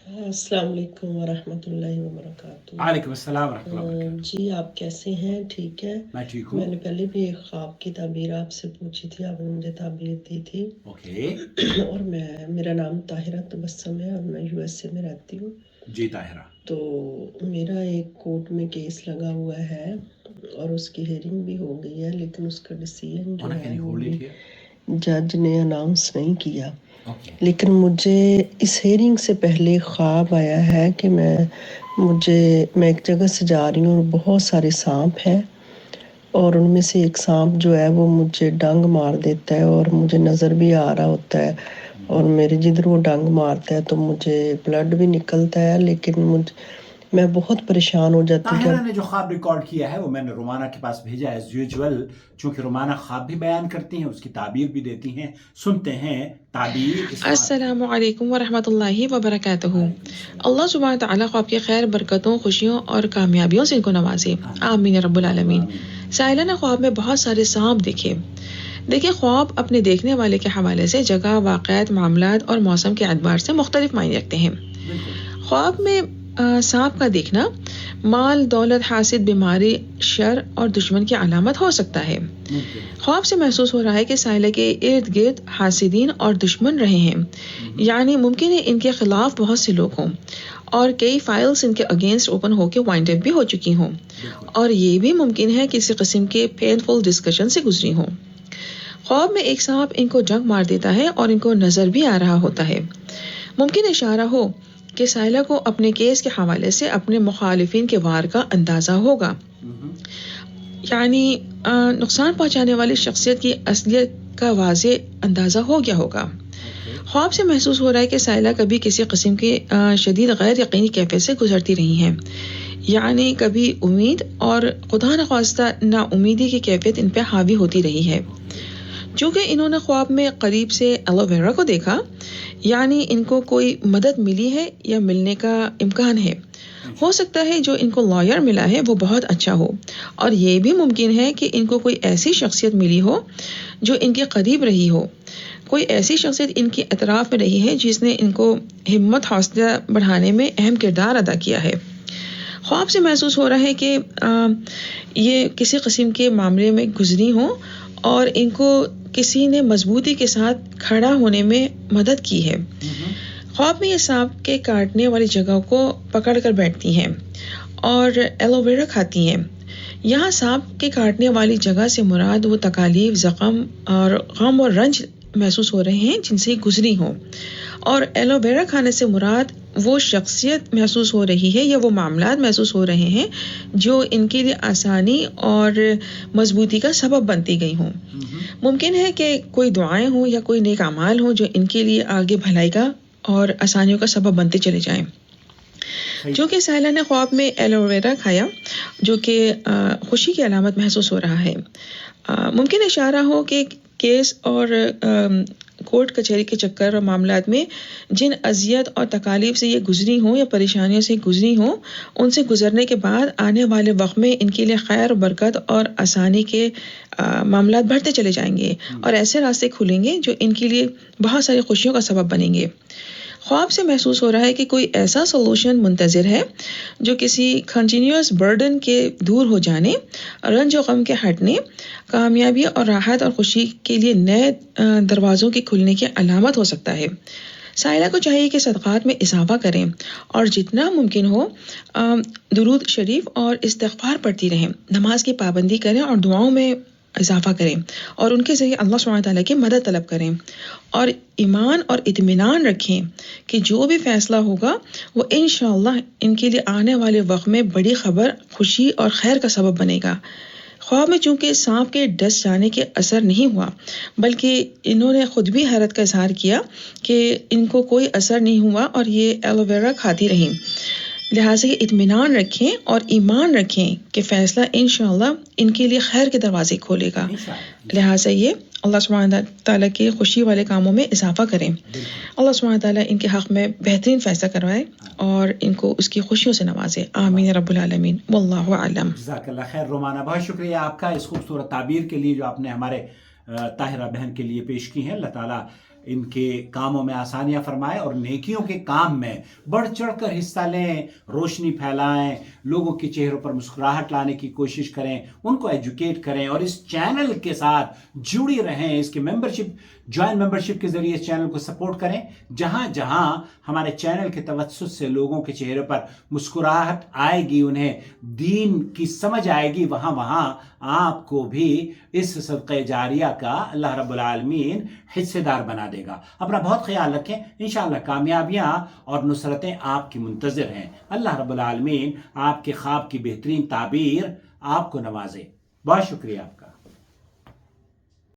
السلام علیکم ورحمۃ اللہ وبرکاتہ۔ وعلیکم السلام ورحمۃ اللہ وبرکاتہ۔ جی آپ کیسے ہیں؟ ٹھیک ہے؟ میں ٹھیک ہوں۔ میں نے پہلے بھی ایک خواب کی تعبیر آپ سے پوچھی تھی، آپ نے مجھے تعبیر دی تھی۔ اوکے۔ اور میرا نام طاہرہ تبسم ہے اور میں USA میں رہتی ہوں۔ جی طاہرہ۔ تو میرا ایک کورٹ میں کیس لگا ہوا ہے اور اس کی ہیئرنگ بھی ہو گئی ہے، لیکن اس کا ڈیسیژن جو ہے وہ بھی جج نے اناؤنس نہیں کیا۔ لیکن مجھے اس ہیئرنگ سے پہلے خواب آیا ہے کہ میں ایک جگہ سے جا رہی ہوں اور بہت سارے سانپ ہیں، اور ان میں سے ایک سانپ جو ہے وہ مجھے ڈنگ مار دیتا ہے اور مجھے نظر بھی آ رہا ہوتا ہے، اور میرے جدھر وہ ڈنگ مارتا ہے تو مجھے بلڈ بھی نکلتا ہے، لیکن میں بہت پریشان ہو جاتی ہوں۔ طاہرہ نے جو خواب ریکارڈ کیا ہے وہ میں نے رومانہ کے پاس بھیجا ایز یوزول، چونکہ رومانہ خواب بھی بیان کرتی ہیں، اس کی تعبیر بھی دیتی ہیں۔ سنتے ہیں تعبیر۔ السلام علیکم ورحمۃ اللہ وبرکاتہ۔ اللہ سبحانہ تعالیٰ خواب کی خیر، برکتوں، خوشیوں اور کامیابیوں سے ان کو نوازے، آمین رب العالمین۔ سائلہ نے خواب میں بہت سارے سانپ دیکھے۔ دیکھیں، خواب اپنے دیکھنے والے کے حوالے سے جگہ، واقعات، معاملات اور موسم کے اعتبار سے مختلف معنی رکھتے ہیں۔ خواب میں سانپ کا دیکھنا مال، دولت، حاسد، بیماری، شر اور دشمن کی علامت ہو سکتا ہے۔ خواب سے محسوس ہو رہا ہے کہ سائلہ کے ارد گرد حاسدین اور دشمن رہے ہیں، یعنی ممکن ہے ان کے خلاف بہت سے لوگ ہوں اور کئی فائلز ان کے اگینسٹ اوپن ہو کے وائنڈ اپ بھی ہو چکی ہوں، اور یہ بھی ممکن ہے کسی قسم کے پینفل ڈسکشن سے گزری ہوں۔ خواب میں ایک سانپ ان کو ڈنک مار دیتا ہے اور ان کو نظر بھی آ رہا ہوتا ہے۔ ممکن اشارہ ہو کہ سائلہ کو اپنے کیس کے حوالے سے اپنے مخالفین کے وار کا اندازہ ہوگا، یعنی نقصان پہنچانے والی شخصیت کی اصلیت کا واضح اندازہ ہو گیا ہوگا۔ خواب سے محسوس ہو رہا ہے کہ سائلہ کبھی کسی قسم کی شدید غیر یقینی کیفیت سے گزرتی رہی ہیں، یعنی کبھی امید اور خدا نخواستہ نا امیدی کی کیفیت ان پہ حاوی ہوتی رہی ہے۔ چونکہ انہوں نے خواب میں قریب سے ایلو ویرا کو دیکھا، یعنی ان کو کوئی مدد ملی ہے یا ملنے کا امکان ہے۔ ہو سکتا ہے جو ان کو لائر ملا ہے وہ بہت اچھا ہو، اور یہ بھی ممکن ہے کہ ان کو کوئی ایسی شخصیت ملی ہو جو ان کے قریب رہی ہو، کوئی ایسی شخصیت ان کے اطراف میں رہی ہے جس نے ان کو ہمت، حوصلہ بڑھانے میں اہم کردار ادا کیا ہے۔ خواب سے محسوس ہو رہا ہے کہ یہ کسی قسم کے معاملے میں گزری ہوں اور ان کو کسی نے مضبوطی کے ساتھ کھڑا ہونے میں مدد کی ہے۔ خواب میں یہ سانپ کے کاٹنے والی جگہ کو پکڑ کر بیٹھتی ہیں اور ایلو ویرا کھاتی ہیں۔ یہاں سانپ کے کاٹنے والی جگہ سے مراد وہ تکالیف، زخم اور غم اور رنج محسوس ہو رہے ہیں جن سے گزری ہوں، اور ایلو ویرا کھانے سے مراد وہ شخصیت محسوس ہو رہی ہے یا وہ معاملات محسوس ہو رہے ہیں جو ان کے لیے آسانی اور مضبوطی کا سبب بنتی گئی ہوں۔ ممکن ہے کہ کوئی دعائیں ہوں یا کوئی نیک اعمال ہوں جو ان کے لیے آگے بھلائی کا اور آسانیوں کا سبب بنتے چلے جائیں۔ چونکہ سائلہ نے خواب میں ایلو ویرا کھایا جو کہ خوشی کی علامت محسوس ہو رہا ہے، ممکن اشارہ ہو کہ کیس اور کورٹ کچہری کے چکر اور معاملات میں جن اذیت اور تکالیف سے یہ گزری ہوں یا پریشانیوں سے گزری ہوں، ان سے گزرنے کے بعد آنے والے وقت میں ان کے لیے خیر، برکت اور آسانی کے معاملات بڑھتے چلے جائیں گے اور ایسے راستے کھلیں گے جو ان کے لیے بہت ساری خوشیوں کا سبب بنیں گے۔ خواب سے محسوس ہو رہا ہے کہ کوئی ایسا سولوشن منتظر ہے جو کسی کنٹینیوس برڈن کے دور ہو جانے، رنج و غم کے ہٹنے، کامیابی اور راحت اور خوشی کے لیے نئے دروازوں کے کھلنے کی علامت ہو سکتا ہے۔ سائلہ کو چاہیے کہ صدقات میں اضافہ کریں اور جتنا ممکن ہو درود شریف اور استغفار پڑھتی رہیں، نماز کی پابندی کریں اور دعاؤں میں اضافہ کریں اور ان کے ذریعے اللہ سبحانہ تعالیٰ کی مدد طلب کریں، اور ایمان اور اطمینان رکھیں کہ جو بھی فیصلہ ہوگا وہ انشاءاللہ ان کے لیے آنے والے وقت میں بڑی خبر، خوشی اور خیر کا سبب بنے گا۔ خواب میں چونکہ سانپ کے ڈس جانے کے اثر نہیں ہوا، بلکہ انہوں نے خود بھی حیرت کا اظہار کیا کہ ان کو کوئی اثر نہیں ہوا اور یہ ایلو ویرا کھاتی رہیں، لہٰذا یہ اطمینان رکھیں اور ایمان رکھیں کہ فیصلہ انشاءاللہ ان کے لیے خیر کے دروازے کھولے گا، لہٰذا یہ اللہ سبحانہ تعالیٰ کے خوشی والے کاموں میں اضافہ کریں۔ اللہ سبحانہ تعالیٰ ان کے حق میں بہترین فیصلہ کروائے اور ان کو اس کی خوشیوں سے نوازے، آمین رب العالمین، واللہ اعلم۔ جزاک اللہ خیر رومانہ، بہت شکریہ آپ کا اس خوبصورت تعبیر کے لیے جو آپ نے ہمارے طاہرہ بہن کے لیے پیش کی ہے۔ اللہ تعالیٰ ان کے کاموں میں آسانیاں فرمائے اور نیکیوں کے کام میں بڑھ چڑھ کر حصہ لیں، روشنی پھیلائیں، لوگوں کے چہروں پر مسکراہٹ لانے کی کوشش کریں، ان کو ایجوکیٹ کریں اور اس چینل کے ساتھ جڑی رہیں، اس کی جوائن ممبرشپ کے ذریعے اس چینل کو سپورٹ کریں۔ جہاں جہاں ہمارے چینل کے توسط سے لوگوں کے چہرے پر مسکراہٹ آئے گی، انہیں دین کی سمجھ آئے گی، وہاں وہاں آپ کو بھی اس صدقہ جاریہ کا اللہ رب العالمین حصے دار بنا دے گا۔ اپنا بہت خیال رکھیں، انشاءاللہ کامیابیاں اور نصرتیں آپ کی منتظر ہیں۔ اللہ رب العالمین آپ کے خواب کی بہترین تعبیر آپ کو نوازے۔ بہت شکریہ آپ کا۔